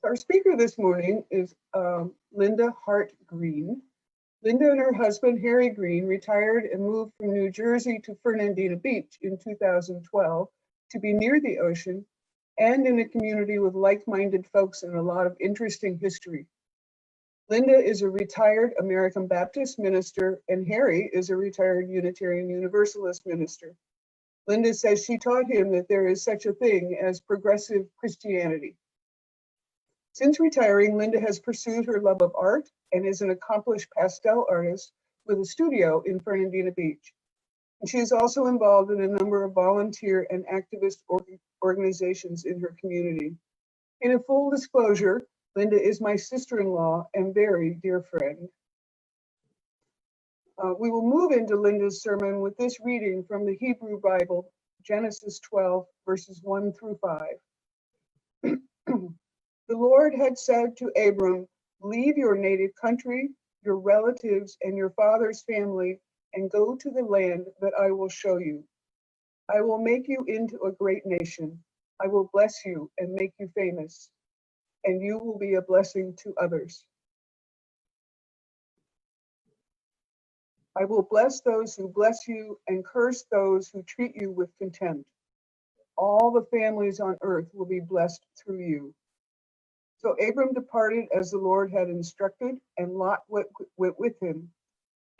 Our speaker this morning is Linda Hart Green. Linda and her husband, Harry Green, retired and moved from New Jersey to Fernandina Beach in 2012 to be near the ocean and in a community with like-minded folks and a lot of interesting history. Linda is a retired American Baptist minister, and Harry is a retired Unitarian Universalist minister. Linda says she taught him that there is such a thing as progressive Christianity. Since retiring, Linda has pursued her love of art and is an accomplished pastel artist with a studio in Fernandina Beach. And she is also involved in a number of volunteer and activist organizations in her community. In a full disclosure, Linda is my sister-in-law and very dear friend. We will move into Linda's sermon with this reading from the Hebrew Bible, Genesis 12, verses 1 through 5. The Lord had said to Abram, "Leave your native country, your relatives, and your father's family, and go to the land that I will show you. I will make you into a great nation. I will bless you and make you famous, and you will be a blessing to others. I will bless those who bless you and curse those who treat you with contempt. All the families on earth will be blessed through you." So Abram departed as the Lord had instructed, and Lot went with him.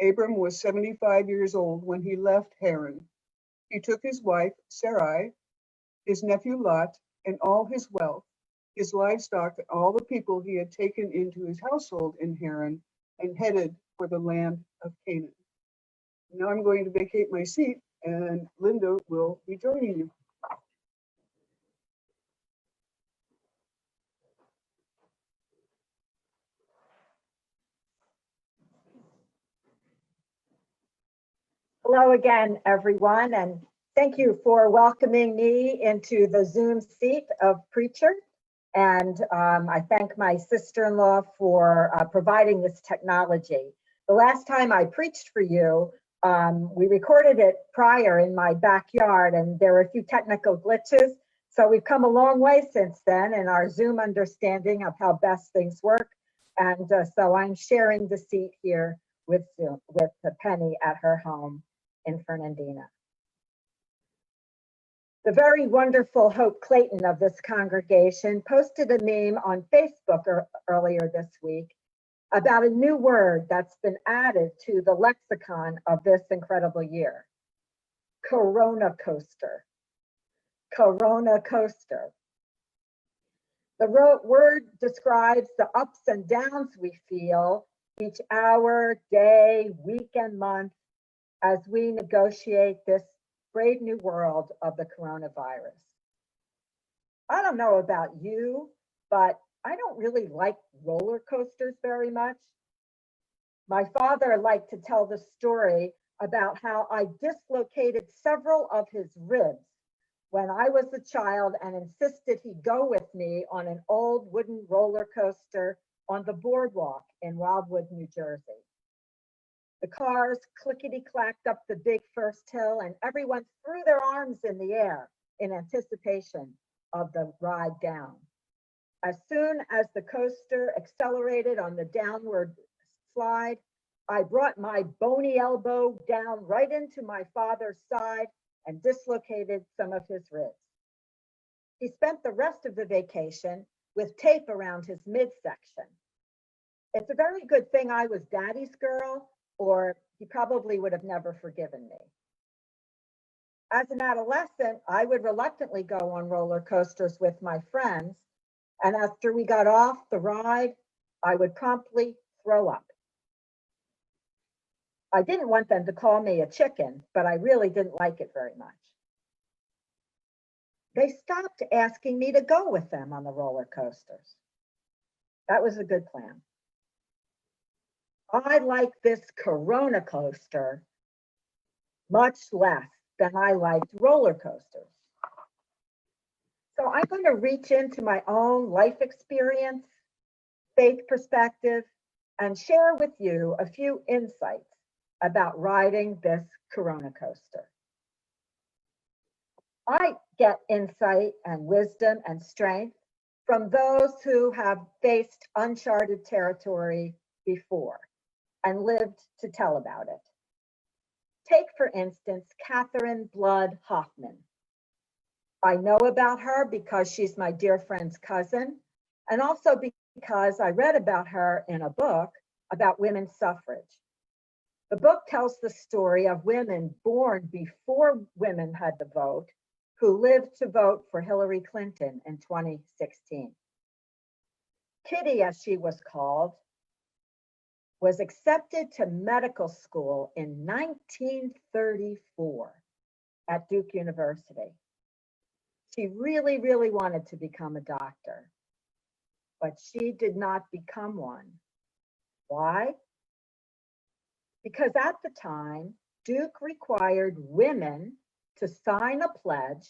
Abram was 75 years old when he left Haran. He took his wife, Sarai, his nephew Lot, and all his wealth, his livestock, and all the people he had taken into his household in Haran, and headed for the land of Canaan. Now I'm going to vacate my seat, and Linda will be joining you. Hello again, everyone, and thank you for welcoming me into the Zoom seat of preacher. And I thank my sister-in-law for providing this technology. The last time I preached for you, we recorded it prior in my backyard, and there were a few technical glitches. So we've come a long way since then in our Zoom understanding of how best things work. And so I'm sharing the seat here with Penny at her home in Fernandina. The very wonderful Hope Clayton of this congregation posted a meme on Facebook earlier this week about a new word that's been added to the lexicon of this incredible year: Corona coaster. Corona coaster. The word describes the ups and downs we feel each hour, day, week, and month as we negotiate this brave new world of the coronavirus. I don't know about you, but I don't really like roller coasters very much. My father liked to tell the story about how I dislocated several of his ribs when I was a child and insisted he go with me on an old wooden roller coaster on the boardwalk in Wildwood, New Jersey. The cars clickety-clacked up the big first hill, and everyone threw their arms in the air in anticipation of the ride down. As soon as the coaster accelerated on the downward slide, I brought my bony elbow down right into my father's side and dislocated some of his ribs. He spent the rest of the vacation with tape around his midsection. It's a very good thing I was daddy's girl, or he probably would have never forgiven me. As an adolescent, I would reluctantly go on roller coasters with my friends, and after we got off the ride, I would promptly throw up. I didn't want them to call me a chicken, but I really didn't like it very much. They stopped asking me to go with them on the roller coasters. That was a good plan. I like this Corona coaster much less than I liked roller coasters. So I'm going to reach into my own life experience, faith perspective, and share with you a few insights about riding this Corona coaster. I get insight and wisdom and strength from those who have faced uncharted territory before and lived to tell about it. Take, for instance, Catherine Blood Hoffman. I know about her because she's my dear friend's cousin, and also because I read about her in a book about women's suffrage. The book tells the story of women born before women had the vote who lived to vote for Hillary Clinton in 2016. Kitty, as she was called, was accepted to medical school in 1934 at Duke University. She really, really wanted to become a doctor, but she did not become one. Why? Because at the time, Duke required women to sign a pledge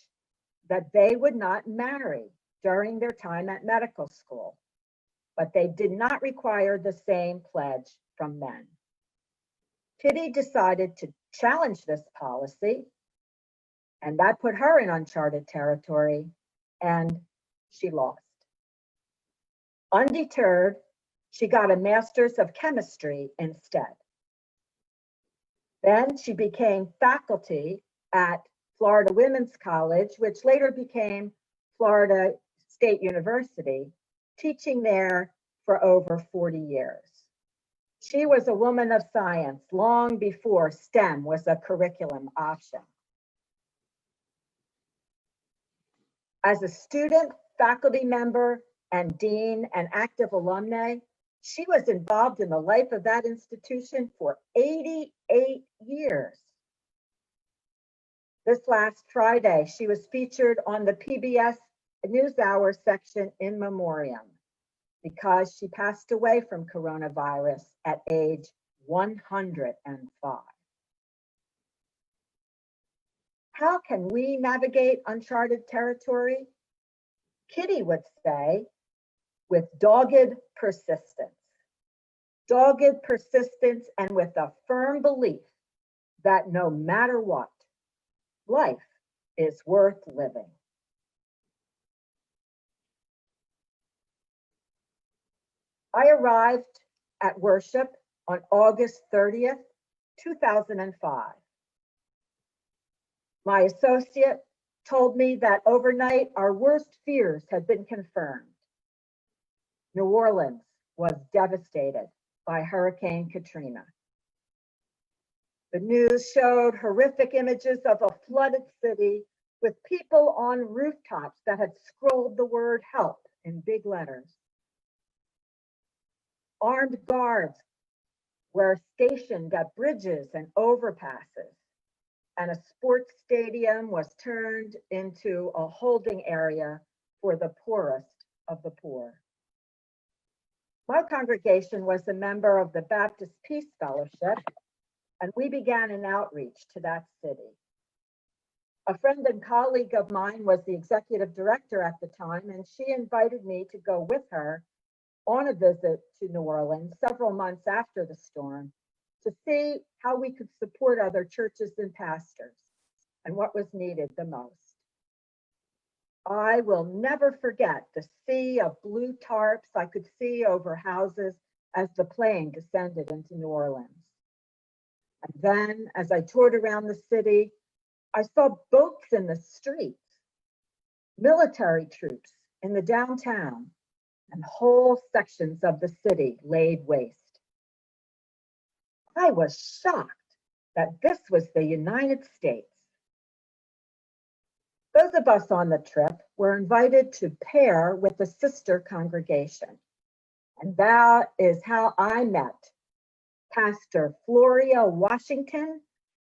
that they would not marry during their time at medical school, but they did not require the same pledge from men. Kitty decided to challenge this policy, and that put her in uncharted territory, and she lost. Undeterred, she got a master's of chemistry instead. Then she became faculty at Florida Women's College, which later became Florida State University, teaching there for over 40 years. She was a woman of science long before STEM was a curriculum option. As a student, faculty member, and dean and active alumni, she was involved in the life of that institution for 88 years. This last Friday, she was featured on the PBS NewsHour section in memoriam because she passed away from coronavirus at age 105. How can we navigate uncharted territory? Kitty would say, with dogged persistence. Dogged persistence and with a firm belief that no matter what, life is worth living. I arrived at worship on August 30th, 2005. My associate told me that overnight our worst fears had been confirmed. New Orleans was devastated by Hurricane Katrina. The news showed horrific images of a flooded city with people on rooftops that had scrolled the word help in big letters. Armed guards were stationed at bridges and overpasses, and a sports stadium was turned into a holding area for the poorest of the poor. My congregation was a member of the Baptist Peace Fellowship, and we began an outreach to that city. A friend and colleague of mine was the executive director at the time, and she invited me to go with her on a visit to New Orleans several months after the storm to see how we could support other churches and pastors and what was needed the most. I will never forget the sea of blue tarps I could see over houses as the plane descended into New Orleans. And then, as I toured around the city, I saw boats in the streets, military troops in the downtown, and whole sections of the city laid waste. I was shocked that this was the United States. Those of us on the trip were invited to pair with a sister congregation. And that is how I met Pastor Floria Washington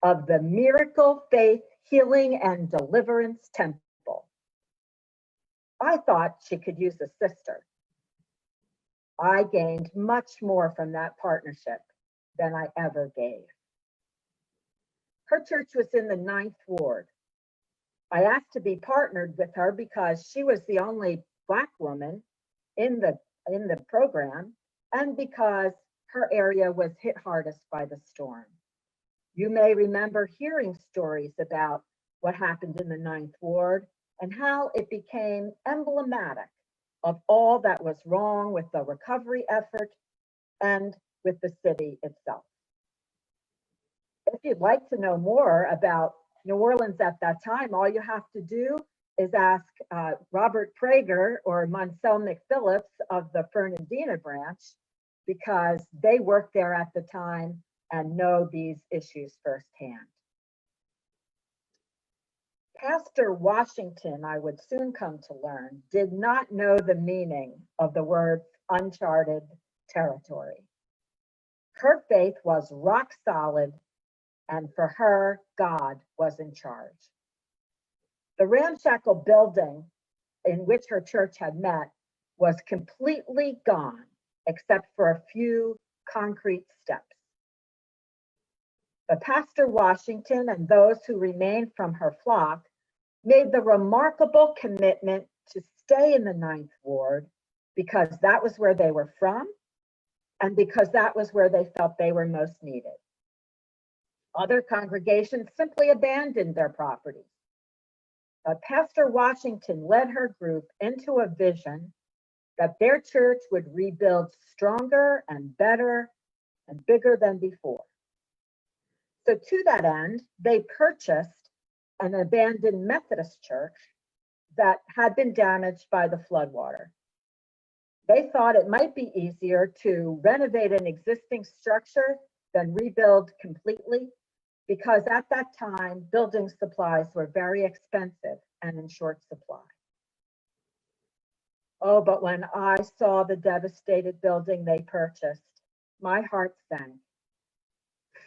of the Miracle Faith Healing and Deliverance Temple. I thought she could use a sister. I gained much more from that partnership than I ever gave. Her church was in the 9th Ward. I asked to be partnered with her because she was the only Black woman in the program and because her area was hit hardest by the storm. You may remember hearing stories about what happened in the 9th Ward and how it became emblematic of all that was wrong with the recovery effort and with the city itself. If you'd like to know more about New Orleans at that time, all you have to do is ask Robert Prager or Monsell McPhillips of the Fernandina branch, because they worked there at the time and know these issues firsthand. Pastor Washington, I would soon come to learn, did not know the meaning of the words uncharted territory. Her faith was rock solid, and for her, God was in charge. The ramshackle building in which her church had met was completely gone, except for a few concrete steps. But Pastor Washington and those who remained from her flock made the remarkable commitment to stay in the Ninth Ward because that was where they were from and because that was where they felt they were most needed. Other congregations simply abandoned their properties. But Pastor Washington led her group into a vision that their church would rebuild stronger and better and bigger than before. So to that end, they purchased an abandoned Methodist church that had been damaged by the floodwater. They thought it might be easier to renovate an existing structure than rebuild completely, because at that time, building supplies were very expensive and in short supply. Oh, but when I saw the devastated building they purchased, my heart sank.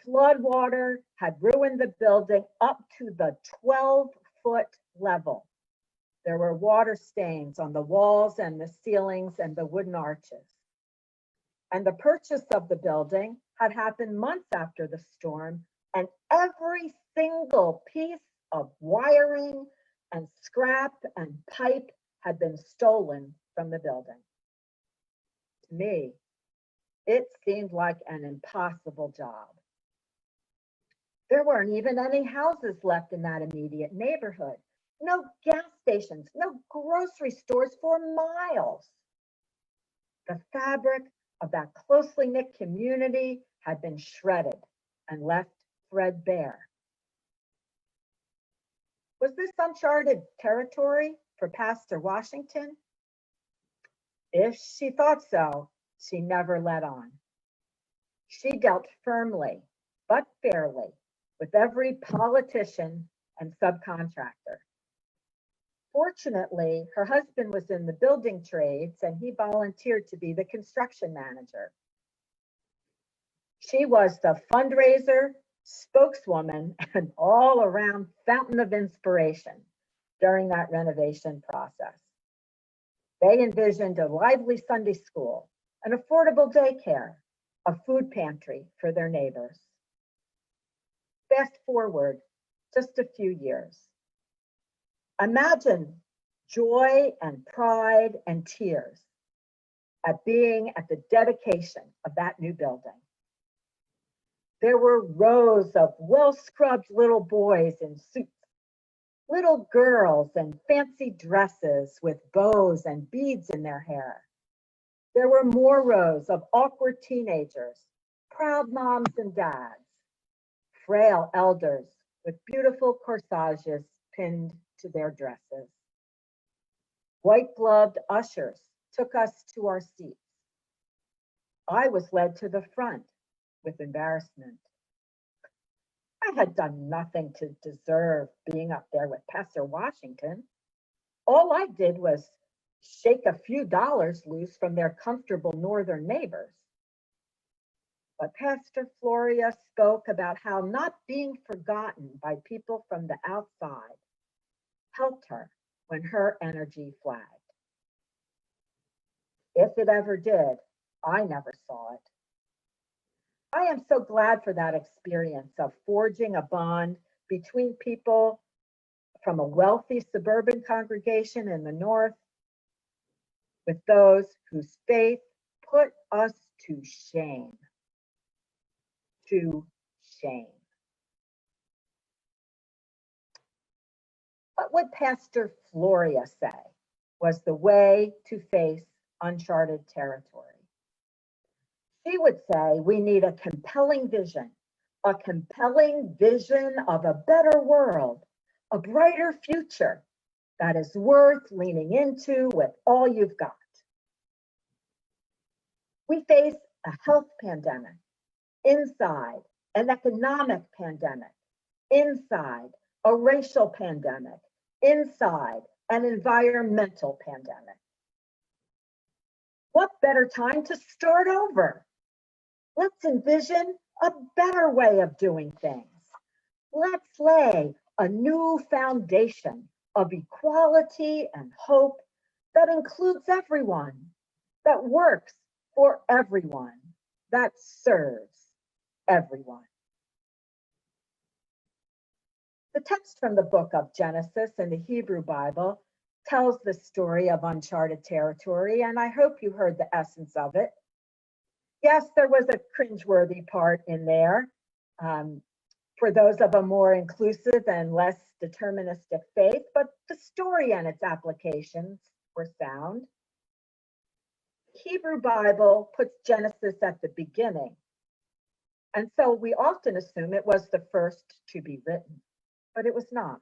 Floodwater had ruined the building up to the 12-foot level. There were water stains on the walls and the ceilings and the wooden arches. And the purchase of the building had happened months after the storm, and every single piece of wiring and scrap and pipe had been stolen from the building. To me, it seemed like an impossible job. There weren't even any houses left in that immediate neighborhood. No gas stations, no grocery stores for miles. The fabric of that closely knit community had been shredded and left threadbare. Was this uncharted territory for Pastor Washington? If she thought so, she never let on. She dealt firmly, but fairly, with every politician and subcontractor. Fortunately, her husband was in the building trades and he volunteered to be the construction manager. She was the fundraiser, spokeswoman, and all-around fountain of inspiration during that renovation process. They envisioned a lively Sunday school, an affordable daycare, a food pantry for their neighbors. Fast forward just a few years. Imagine joy and pride and tears at being at the dedication of that new building. There were rows of well-scrubbed little boys in suits, little girls in fancy dresses with bows and beads in their hair. There were more rows of awkward teenagers, proud moms and dads, frail elders with beautiful corsages pinned to their dresses. White-gloved ushers took us to our seats. I was led to the front with embarrassment. I had done nothing to deserve being up there with Pastor Washington. All I did was shake a few dollars loose from their comfortable northern neighbors. But Pastor Floria spoke about how not being forgotten by people from the outside helped her when her energy flagged. If it ever did, I never saw it. I am so glad for that experience of forging a bond between people from a wealthy suburban congregation in the north with those whose faith put us to shame. To shame. What would Pastor Floria say was the way to face uncharted territory. She would say we need a compelling vision of a better world, a brighter future that is worth leaning into with all you've got. We face a health pandemic inside, an economic pandemic inside, a racial pandemic inside, an environmental pandemic. What better time to start over? Let's envision a better way of doing things. Let's lay a new foundation of equality and hope that includes everyone, that works for everyone, that serves everyone. The text from the book of Genesis in the Hebrew Bible tells the story of uncharted territory, and I hope you heard the essence of it. Yes, there was a cringeworthy part in there for those of a more inclusive and less deterministic faith, but the story and its applications were sound. The Hebrew Bible puts Genesis at the beginning, and so we often assume it was the first to be written, but it was not.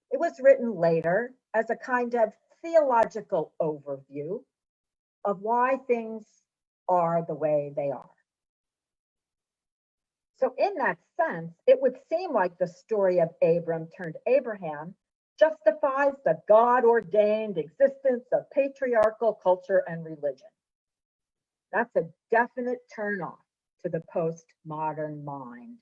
It was written later as a kind of theological overview of why things are the way they are. So in that sense, it would seem like the story of Abram turned Abraham justifies the God-ordained existence of patriarchal culture and religion. That's a definite turn-off to the postmodern mind.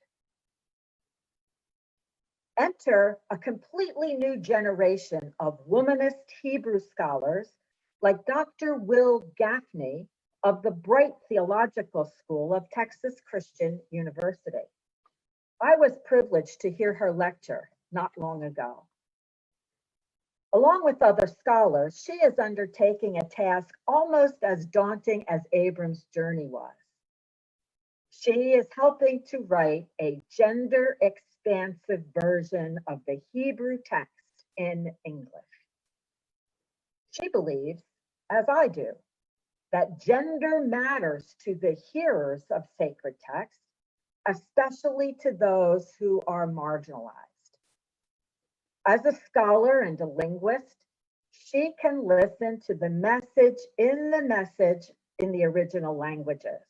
Enter a completely new generation of womanist Hebrew scholars like Dr. Will Gaffney of the Bright Theological School of Texas Christian University. I was privileged to hear her lecture not long ago. Along with other scholars, she is undertaking a task almost as daunting as Abram's journey was. She is helping to write a gender expansive version of the Hebrew text in English. She believes, as I do, that gender matters to the hearers of sacred text, especially to those who are marginalized. As a scholar and a linguist, she can listen to the message in the original languages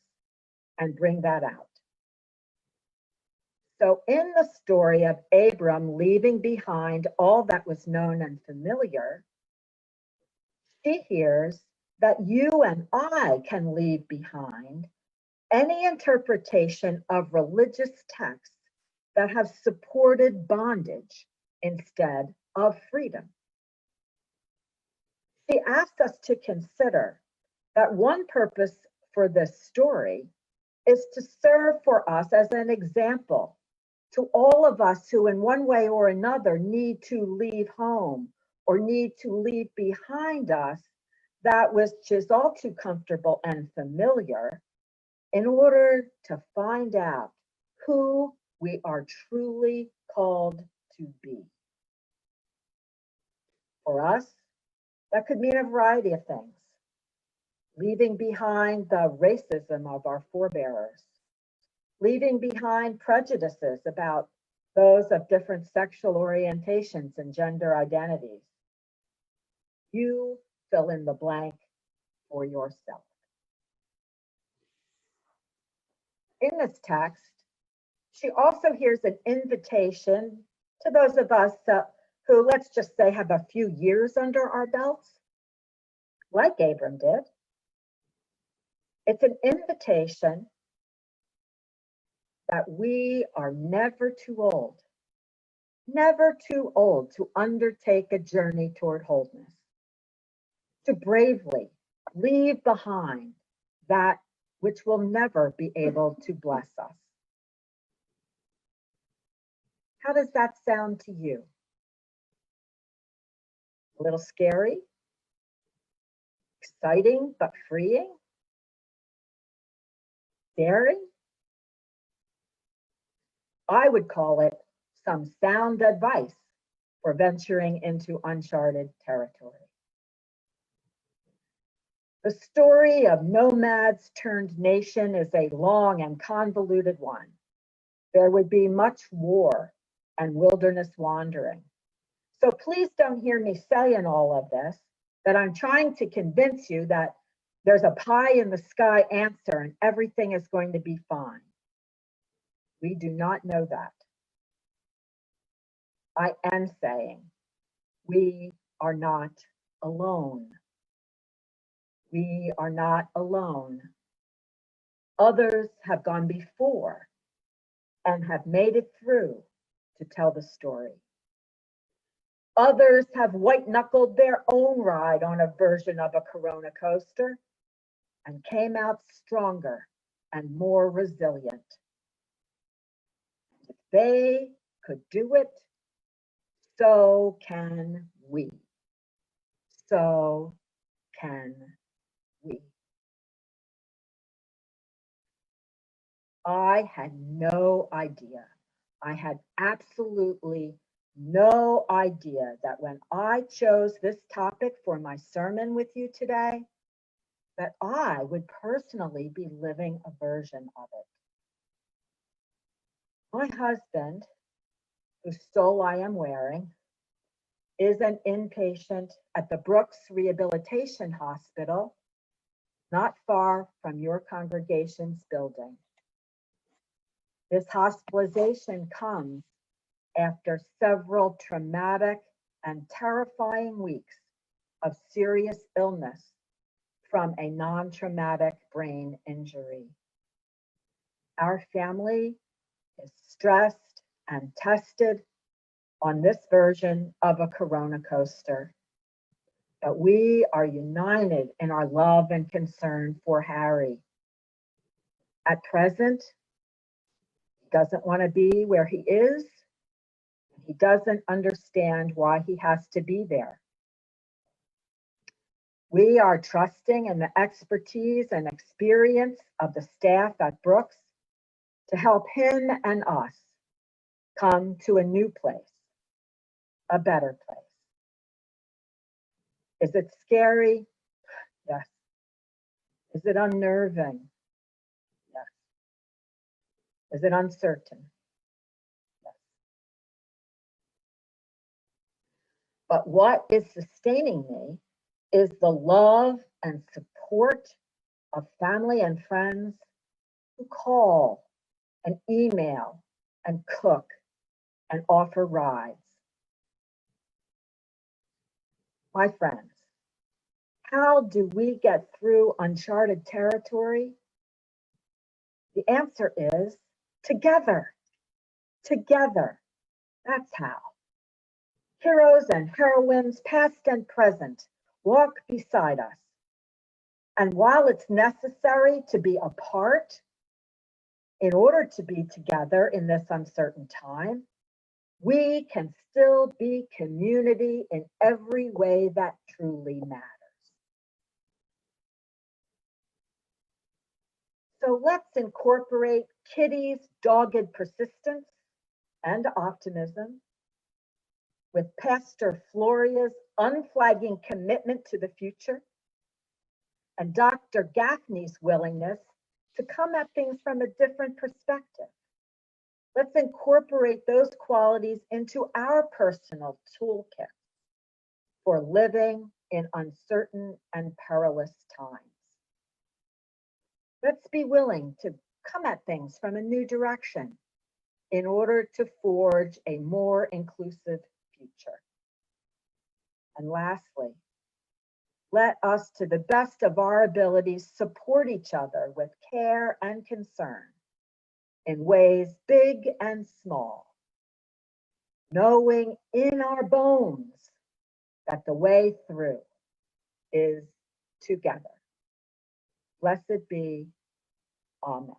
and bring that out. So in the story of Abram leaving behind all that was known and familiar, she hears that you and I can leave behind any interpretation of religious texts that have supported bondage instead of freedom. She asks us to consider that one purpose for this story is to serve for us as an example to all of us who in one way or another need to leave home or need to leave behind us that which is all too comfortable and familiar in order to find out who we are truly called to be. For us, that could mean a variety of things. Leaving behind the racism of our forebears, leaving behind prejudices about those of different sexual orientations and gender identities. You fill in the blank for yourself. In this text, she also hears an invitation to those of us who, let's just say, have a few years under our belts, like Abram did. It's an invitation that we are never too old to undertake a journey toward wholeness, to bravely leave behind that which will never be able to bless us. How does that sound to you? A little scary? Exciting but freeing? Daring? I would call it some sound advice for venturing into uncharted territory. The story of nomads turned nation is a long and convoluted one. There would be much war and wilderness wandering. So please don't hear me say in all of this that I'm trying to convince you that there's a pie in the sky answer and everything is going to be fine. We do not know that. I am saying we are not alone. We are not alone. Others have gone before and have made it through to tell the story. Others have white-knuckled their own ride on a version of a Corona coaster and came out stronger and more resilient. If they could do it, so can we. So can we. I had no idea. I had absolutely no idea that when I chose this topic for my sermon with you today, that I would personally be living a version of it. My husband, whose stole I am wearing, is an inpatient at the Brooks Rehabilitation Hospital, not far from your congregation's building. This hospitalization comes after several traumatic and terrifying weeks of serious illness from a non-traumatic brain injury. Our family is stressed and tested on this version of a Corona coaster, but we are united in our love and concern for Harry. At present, he doesn't want to be where he is. He doesn't understand why he has to be there. We are trusting in the expertise and experience of the staff at Brooks to help him and us come to a new place, a better place. Is it scary? Yes. Is it unnerving? Yes. Is it uncertain? Yes. But what is sustaining me is the love and support of family and friends who call and email and cook and offer rides. My friends, how do we get through uncharted territory? The answer is together. Together. That's how. Heroes and heroines, past and present, walk beside us. And while it's necessary to be apart in order to be together in this uncertain time, we can still be community in every way that truly matters. So let's incorporate Kitty's dogged persistence and optimism with Pastor Floria's unflagging commitment to the future and Dr. Gaffney's willingness to come at things from a different perspective. Let's incorporate those qualities into our personal toolkit for living in uncertain and perilous times. Let's be willing to come at things from a new direction in order to forge a more inclusive future. And lastly, let us, to the best of our abilities, support each other with care and concern in ways big and small, knowing in our bones that the way through is together. Blessed be. Amen.